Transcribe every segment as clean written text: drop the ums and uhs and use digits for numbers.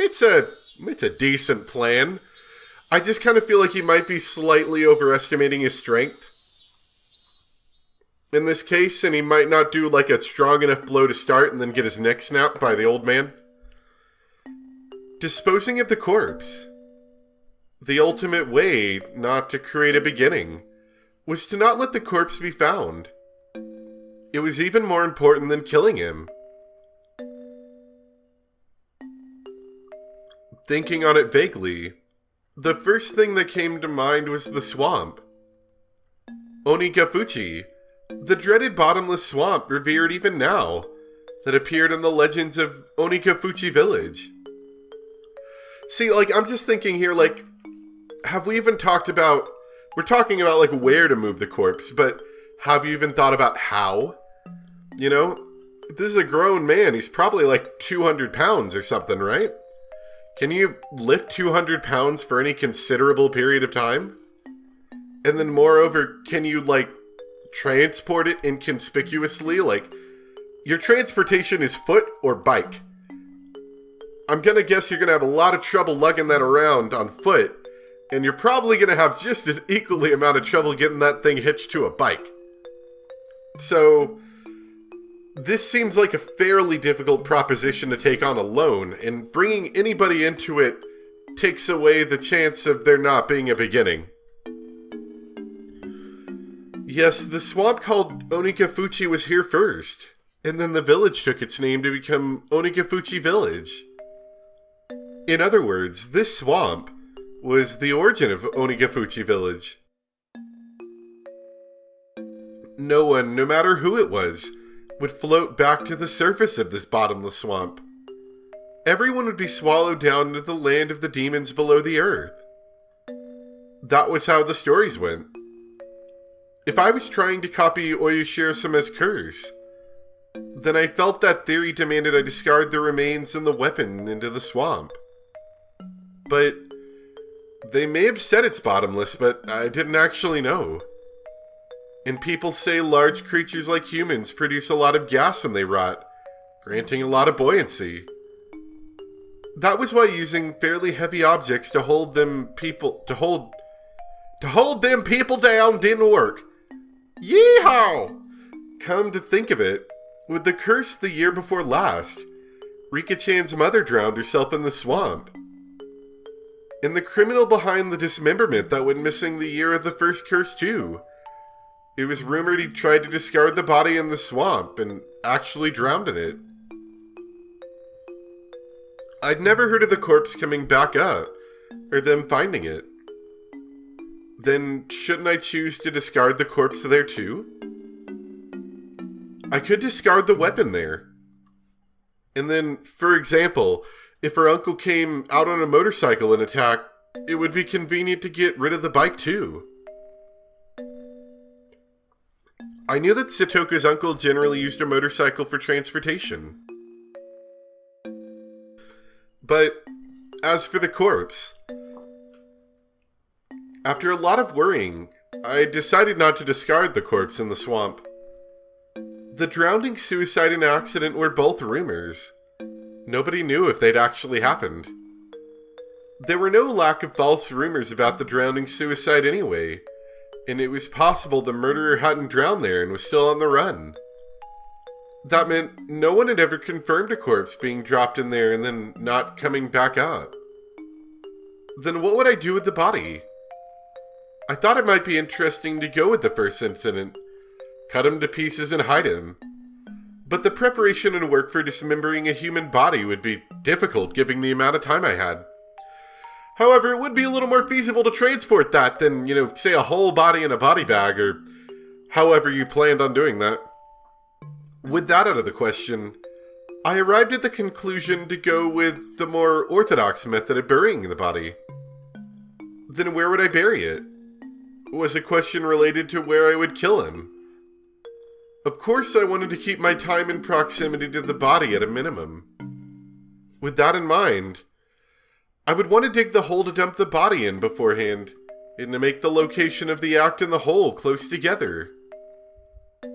It's a decent plan. I just kind of feel like he might be slightly overestimating his strength in this case, and he might not do like a strong enough blow to start and then get his neck snapped by the old man. Disposing of the corpse. The ultimate way not to create a beginning was to not let the corpse be found. It was even more important than killing him. Thinking on it vaguely, the first thing that came to mind was the swamp. Onikafuchi, the dreaded bottomless swamp revered even now, that appeared in the legends of Onikafuchi Village. See, I'm just thinking here, have we even talked about... We're talking about, where to move the corpse, but have you even thought about how? You know, this is a grown man. He's probably 200 pounds or something, right? Can you lift 200 pounds for any considerable period of time? And then moreover, can you, transport it inconspicuously? Your transportation is foot or bike. I'm gonna guess you're gonna have a lot of trouble lugging that around on foot, and you're probably gonna have just as equally amount of trouble getting that thing hitched to a bike. So, this seems like a fairly difficult proposition to take on alone, and bringing anybody into it takes away the chance of there not being a beginning. Yes, the swamp called Onikafuchi was here first, and then the village took its name to become Onikafuchi Village. In other words, this swamp was the origin of Onikafuchi Village. No one, no matter who it was, would float back to the surface of this bottomless swamp. Everyone would be swallowed down into the land of the demons below the earth. That was how the stories went. If I was trying to copy Oyashiro-sama's curse, then I felt that theory demanded I discard the remains and the weapon into the swamp. But they may have said it's bottomless, but I didn't actually know. And people say large creatures like humans produce a lot of gas when they rot, granting a lot of buoyancy. That was why using fairly heavy objects to hold them people down didn't work. Yeehaw! Come to think of it, with the curse the year before last, Rika-chan's mother drowned herself in the swamp. And the criminal behind the dismemberment that went missing the year of the first curse too. It was rumored he tried to discard the body in the swamp and actually drowned in it. I'd never heard of the corpse coming back up, or them finding it. Then shouldn't I choose to discard the corpse there too? I could discard the weapon there. And then, for example, if her uncle came out on a motorcycle and attacked, it would be convenient to get rid of the bike too. I knew that Satoka's uncle generally used a motorcycle for transportation. But, as for the corpse, after a lot of worrying, I decided not to discard the corpse in the swamp. The drowning, suicide, and accident were both rumors. Nobody knew if they'd actually happened. There were no lack of false rumors about the drowning suicide anyway, and it was possible the murderer hadn't drowned there and was still on the run. That meant no one had ever confirmed a corpse being dropped in there and then not coming back up. Then what would I do with the body? I thought it might be interesting to go with the first incident, cut him to pieces and hide him. But the preparation and work for dismembering a human body would be difficult given the amount of time I had. However, it would be a little more feasible to transport that than, say a whole body in a body bag, or however you planned on doing that. With that out of the question, I arrived at the conclusion to go with the more orthodox method of burying the body. Then where would I bury it? Was a question related to where I would kill him. Of course, I wanted to keep my time and proximity to the body at a minimum. With that in mind, I would want to dig the hole to dump the body in beforehand, and to make the location of the act and the hole close together.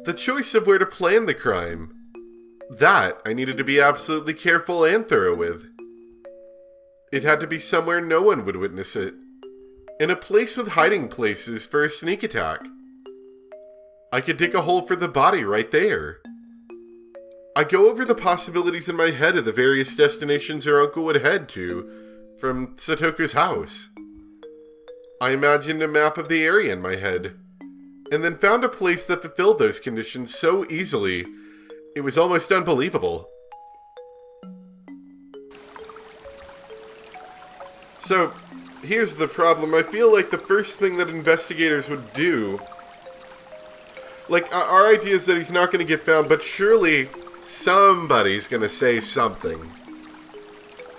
The choice of where to plan the crime, that I needed to be absolutely careful and thorough with. It had to be somewhere no one would witness it. In a place with hiding places for a sneak attack. I could dig a hole for the body right there. I go over the possibilities in my head of the various destinations her uncle would head to from Satoku's house. I imagined a map of the area in my head, and then found a place that fulfilled those conditions so easily, it was almost unbelievable. So, here's the problem. I feel like the first thing that investigators would do, like, our idea is that he's not going to get found, but surely somebody's going to say something.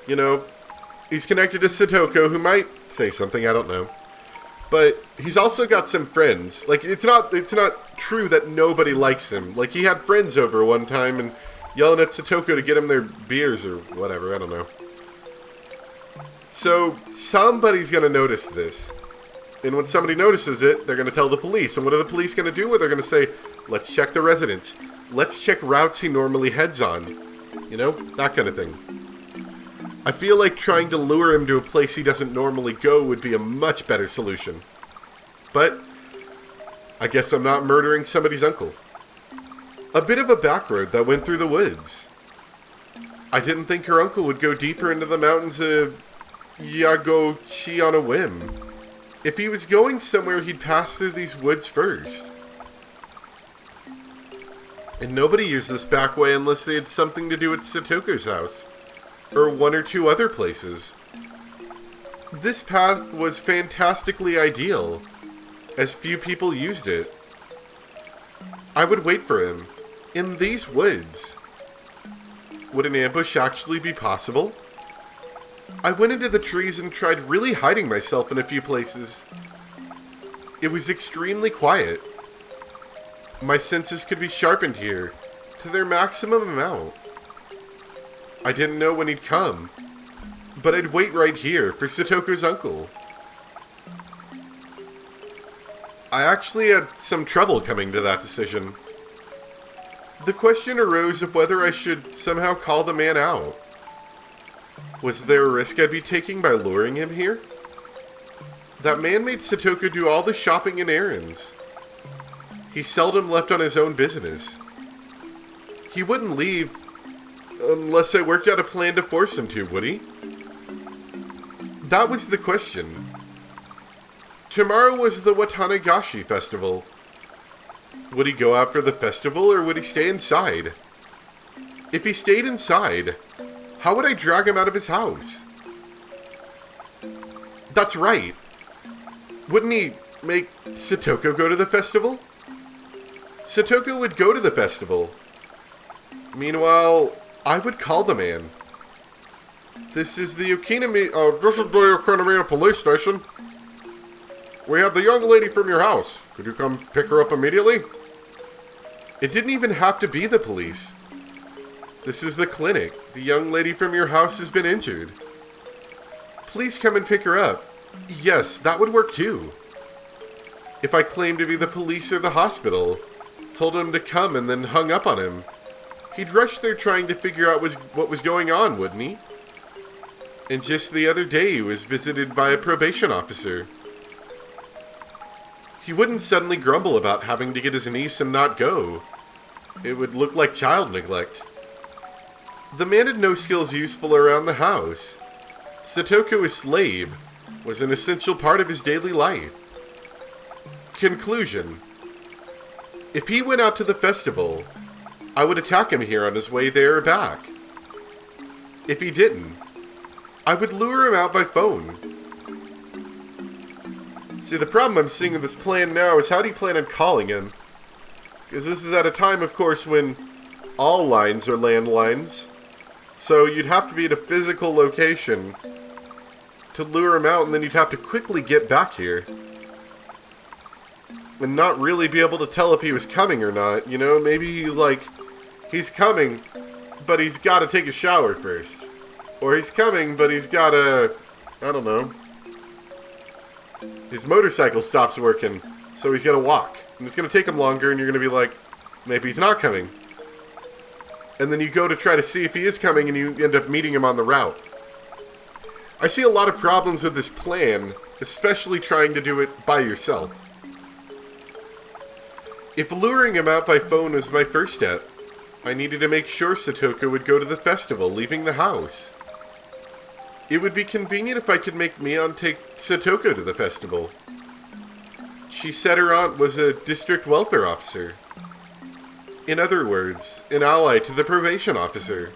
You know, he's connected to Satoko, who might say something, I don't know. But he's also got some friends. Like, it's not true that nobody likes him. Like, he had friends over one time and yelling at Satoko to get him their beers or whatever, I don't know. So, somebody's going to notice this. And when somebody notices it, they're going to tell the police. And what are the police going to do? Well, they're going to say, let's check the residence. Let's check routes he normally heads on. You know, that kind of thing. I feel like trying to lure him to a place he doesn't normally go would be a much better solution. But, I guess I'm not murdering somebody's uncle. A bit of a back road that went through the woods. I didn't think her uncle would go deeper into the mountains of Yagochi on a whim. If he was going somewhere, he'd pass through these woods first. And nobody used this back way unless they had something to do with Satoku's house. Or one or two other places. This path was fantastically ideal, as few people used it. I would wait for him, in these woods. Would an ambush actually be possible? I went into the trees and tried really hiding myself in a few places. It was extremely quiet. My senses could be sharpened here, to their maximum amount. I didn't know when he'd come, but I'd wait right here for Satoku's uncle. I actually had some trouble coming to that decision. The question arose of whether I should somehow call the man out. Was there a risk I'd be taking by luring him here? That man made Satoku do all the shopping and errands. He seldom left on his own business. He wouldn't leave unless I worked out a plan to force him to, would he? That was the question. Tomorrow was the Watanagashi festival. Would he go out for the festival or would he stay inside? If he stayed inside, how would I drag him out of his house? That's right. Wouldn't he make Satoko go to the festival? Satoko would go to the festival. Meanwhile, I would call the man. This is the Yokinami police station. We have the young lady from your house. Could you come pick her up immediately? It didn't even have to be the police. This is the clinic. The young lady from your house has been injured. Please come and pick her up. Yes, that would work too. If I claimed to be the police or the hospital, told him to come and then hung up on him, he'd rush there trying to figure out what was going on, wouldn't he? And just the other day he was visited by a probation officer. He wouldn't suddenly grumble about having to get his niece and not go. It would look like child neglect. The man had no skills useful around the house. Satoko, his slave, was an essential part of his daily life. Conclusion. If he went out to the festival, I would attack him here on his way there or back. If he didn't, I would lure him out by phone. See, the problem I'm seeing with this plan now is how do you plan on calling him? Because this is at a time, of course, when all lines are landlines. So you'd have to be at a physical location to lure him out, and then you'd have to quickly get back here. And not really be able to tell if he was coming or not, you know? Maybe, like, he's coming, but he's got to take a shower first. Or he's coming, but he's got to, I don't know. His motorcycle stops working, so he's got to walk. And it's going to take him longer, and you're going to be like, maybe he's not coming. And then you go to try to see if he is coming, and you end up meeting him on the route. I see a lot of problems with this plan, especially trying to do it by yourself. If luring him out by phone was my first step, I needed to make sure Satoko would go to the festival, leaving the house. It would be convenient if I could make Mion take Satoko to the festival. She said her aunt was a district welfare officer. In other words, an ally to the probation officer.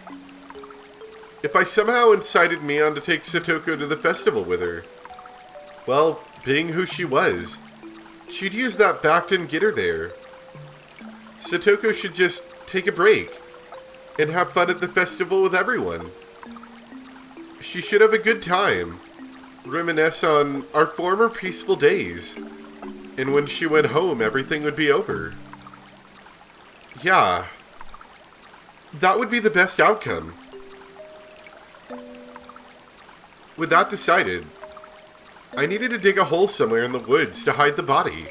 If I somehow incited Mion to take Satoko to the festival with her, well, being who she was, she'd use that fact and get her there. Satoko should just take a break and have fun at the festival with everyone. She should have a good time, reminisce on our former peaceful days, and when she went home, everything would be over. Yeah, that would be the best outcome. With that decided, I needed to dig a hole somewhere in the woods to hide the body,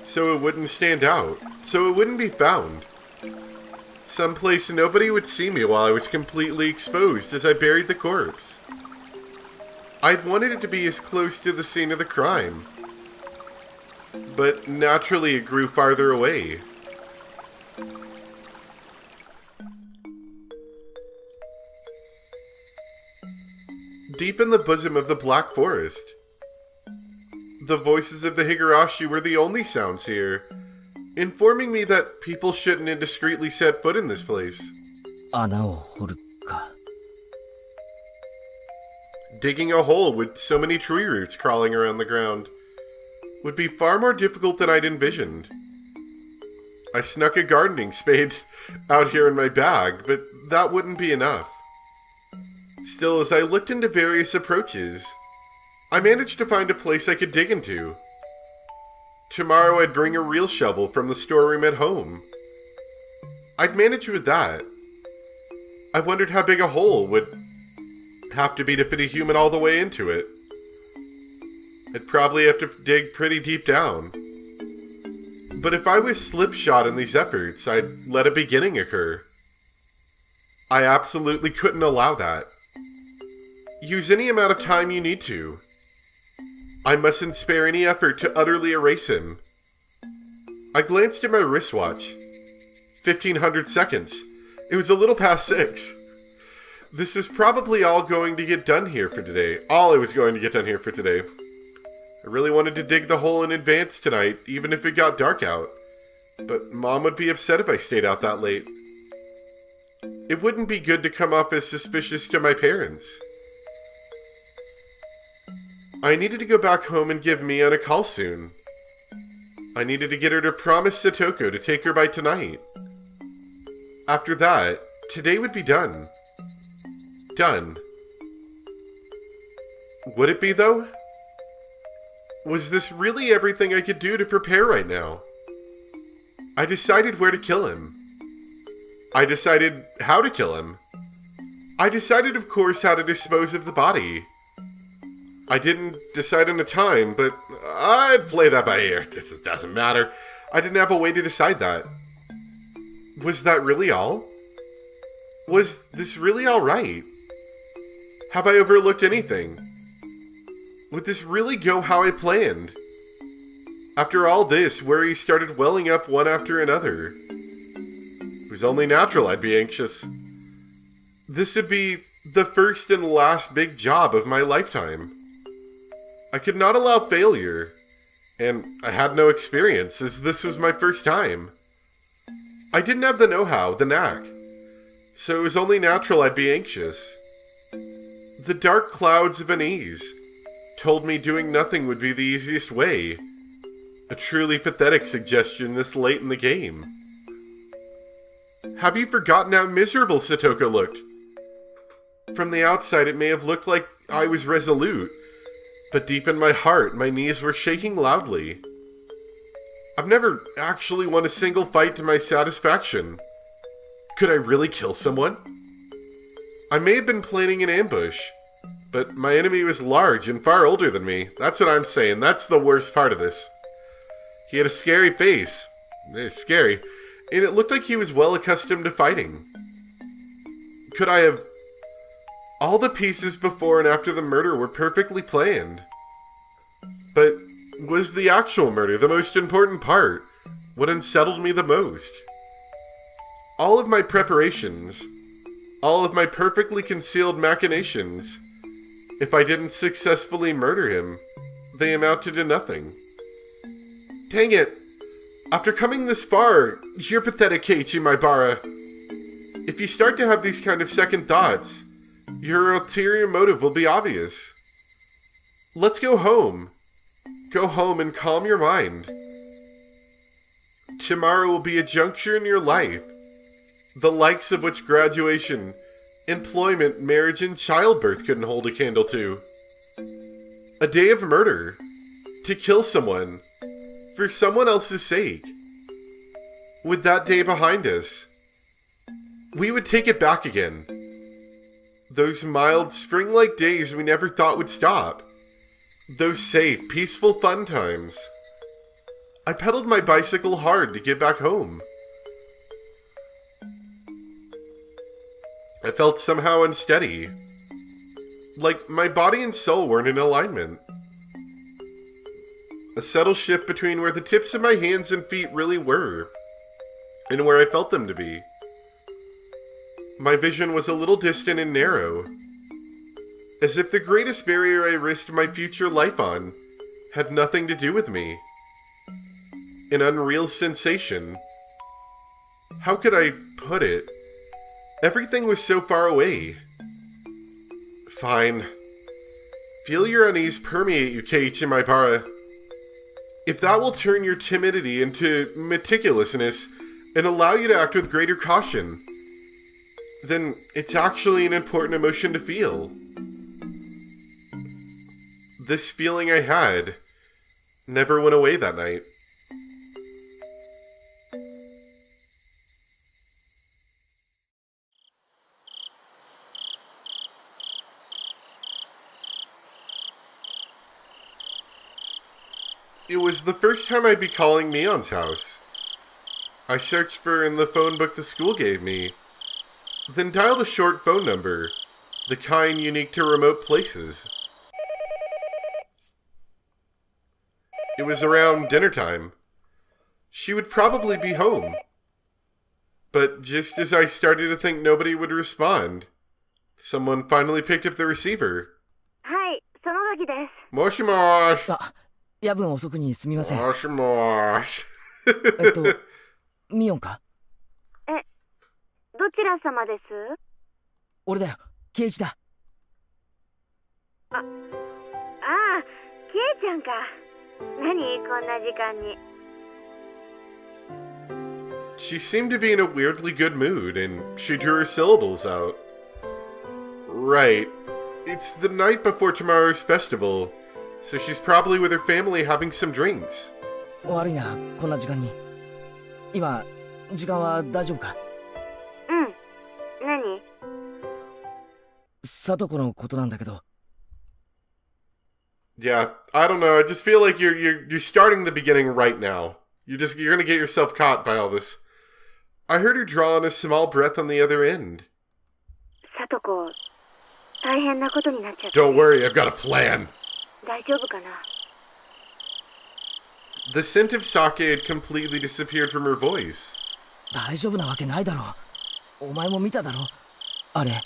so it wouldn't stand out, so it wouldn't be found. Someplace nobody would see me while I was completely exposed as I buried the corpse. I'd wanted it to be as close to the scene of the crime, but naturally it grew farther away. Deep in the bosom of the Black Forest, the voices of the Higurashi were the only sounds here, informing me that people shouldn't indiscreetly set foot in this place. Digging a hole with so many tree roots crawling around the ground would be far more difficult than I'd envisioned. I snuck a gardening spade out here in my bag, but that wouldn't be enough. Still, as I looked into various approaches, I managed to find a place I could dig into. Tomorrow I'd bring a real shovel from the storeroom at home. I'd manage with that. I wondered how big a hole would have to be to fit a human all the way into it. I'd probably have to dig pretty deep down. But if I was slipshod in these efforts, I'd let a beginning occur. I absolutely couldn't allow that. Use any amount of time you need to. I mustn't spare any effort to utterly erase him. I glanced at my wristwatch. 1,500 seconds. It was a little past 6. This is probably all going to get done here for today. All I was going to get done here for today. I really wanted to dig the hole in advance tonight, even if it got dark out. But Mom would be upset if I stayed out that late. It wouldn't be good to come off as suspicious to my parents. I needed to go back home and give Mion a call soon. I needed to get her to promise Satoko to take her by tonight. After that, today would be done. Done. Would it be, though? Was this really everything I could do to prepare right now? I decided where to kill him. I decided how to kill him. I decided, of course, how to dispose of the body. I didn't decide on a time, but I'd play that by ear. It doesn't matter. I didn't have a way to decide that. Was that really all? Was this really all right? Have I overlooked anything? Would this really go how I planned? After all this, worries started welling up one after another. It was only natural I'd be anxious. This would be the first and last big job of my lifetime. I could not allow failure, and I had no experience, as this was my first time. I didn't have the know-how, the knack, so it was only natural I'd be anxious. The dark clouds of unease told me doing nothing would be the easiest way, a truly pathetic suggestion this late in the game. Have you forgotten how miserable Satoko looked? From the outside, it may have looked like I was resolute, but deep in my heart, my knees were shaking loudly. I've never actually won a single fight to my satisfaction. Could I really kill someone? I may have been planning an ambush, but my enemy was large and far older than me. That's what I'm saying. That's the worst part of this. He had a scary face. Scary. And it looked like he was well accustomed to fighting. Could I have All the pieces before and after the murder were perfectly planned. But was the actual murder the most important part? What unsettled me the most? All of my preparations, all of my perfectly concealed machinations, if I didn't successfully murder him, they amounted to nothing. Dang it! After coming this far, you're pathetic, Keiichi Maibara. If you start to have these kind of second thoughts, your ulterior motive will be obvious. Let's go home. Go home and calm your mind. Tomorrow will be a juncture in your life, the likes of which graduation, employment, marriage, and childbirth couldn't hold a candle to. A day of murder. To kill someone. For someone else's sake. With that day behind us, we would take it back again. Those mild, spring-like days we never thought would stop. Those safe, peaceful fun times. I pedaled my bicycle hard to get back home. I felt somehow unsteady. Like my body and soul weren't in alignment. A subtle shift between where the tips of my hands and feet really were, and where I felt them to be. My vision was a little distant and narrow, as if the greatest barrier I risked my future life on had nothing to do with me. An unreal sensation. How could I put it? Everything was so far away. Fine. Feel your unease permeate you, Keiichi Maibara. If that will turn your timidity into meticulousness and allow you to act with greater caution, then it's actually an important emotion to feel. This feeling I had never went away that night. It was the first time I'd be calling Mion's house. I searched for in the phone book the school gave me, then dialed a short phone number, the kind unique to remote places. It was around dinner time. She would probably be home. But just as I started to think nobody would respond, someone finally picked up the receiver. Hi, 園崎です。Moshi mosh. 夜分遅くにすみません。Moshi mosh. ミオンか？どちら様です？俺だよ、ケイイチだ。ああ、ケイちゃんか。何こんな時間に。She seemed to be in a weirdly good mood, and she drew her syllables out. Right. It's the night before tomorrow's festival, so she's probably with her family having some drinks. 悪いな、こんな時間に。今、時間は大丈夫か？うん。何？サトコのことなんだけど。Yeah, I don't know. I just feel like you're starting the beginning right now. You're gonna get yourself caught by all this. I heard her draw on a small breath on the other end. サトコ、大変なことになっちゃった。Don't worry, I've got a plan. 大丈夫かな？ The scent of sake had completely disappeared from her voice. 大丈夫なわけないだろう。お前も見ただろ。あれ。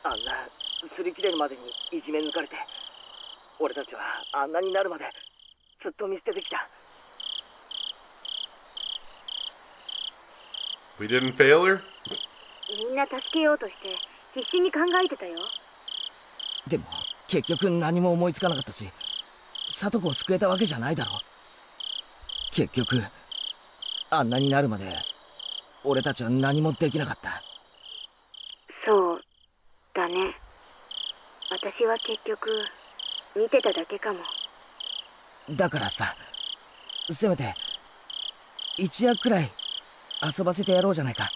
あんな擦り切れるまでにいじめ抜かれて、俺たちはあんなになるまでずっと見捨ててきた。We didn't fail her? みんな助けようとして必死に考えてたよ。でも結局何も思いつかなかったし、サトコを救えたわけじゃないだろう。結局あんなになるまで俺たちは何もできなかった。そうだね。私は結局見てただけかも。だからさ、せめて一夜くらい遊ばせてやろうじゃないか。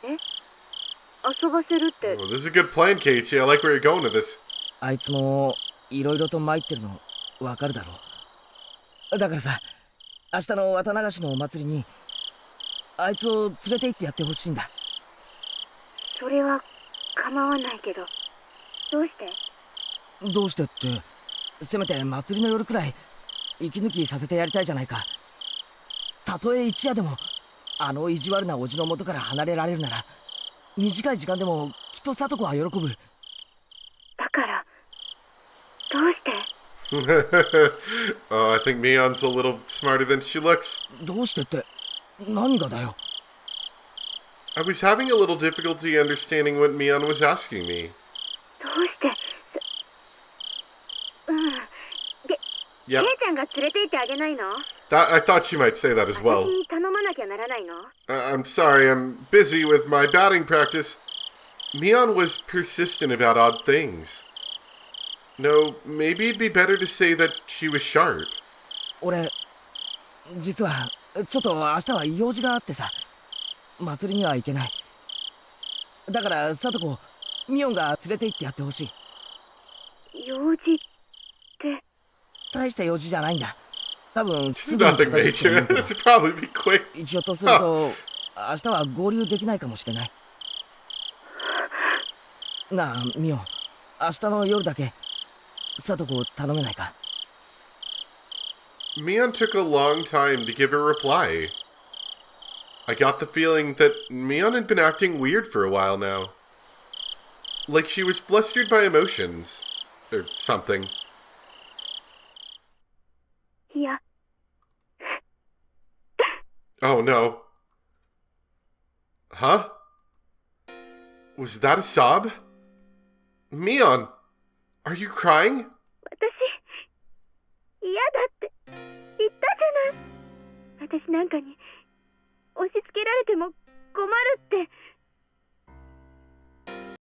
遊ばせるって。Well, this is a good plan, Keiichi. I like where you're going with this. あいつもいろいろと参ってるのわかるだろう。だからさ、明日の綿流しのお祭りにあいつを連れて行ってやってほしいんだ。それは構わないけど、どうして？どうしてって、せめて祭りの夜くらい息抜きさせてやりたいじゃないか。たとえ一夜でもあの意地悪なおじの元から離れられるなら、短い時間でもきっと聡子は喜ぶ。だから、どうして？Oh, I think Mion's a little smarter than she looks. どうしてって何がだよ。I was having a little difficulty understanding what Mion was asking me. どうして？ケ Yep, イちゃんが連れて行ってあげないの？ I thought you might say that as 私 well. に頼まなきゃならないの？ I'm sorry, I'm busy with my batting practice. Mion was persistent about odd things. No, maybe it'd be better to say that she was sharp. 俺実はちょっと明日は用事があってさ、祭りには行けない。だから聡子、ミオンが連れて行ってやってほしい。用事って？大した用事じゃないんだ。多分 It's すぐに nothing 片付くと思 major. うけど It'd probably be quick. ひょっとすると明日は合流できないかもしれない。なあミオン、明日の夜だけ聡子を頼めないか。 Mion took a long time to give a reply. I got the feeling that Mion had been acting weird for a while now. Like she was flustered by emotions. Or something. いや、 Oh no. Huh? Was that a sob? Mion, are you crying? 私、嫌だって言ったじゃない。私なんかに押し付けられても困るって。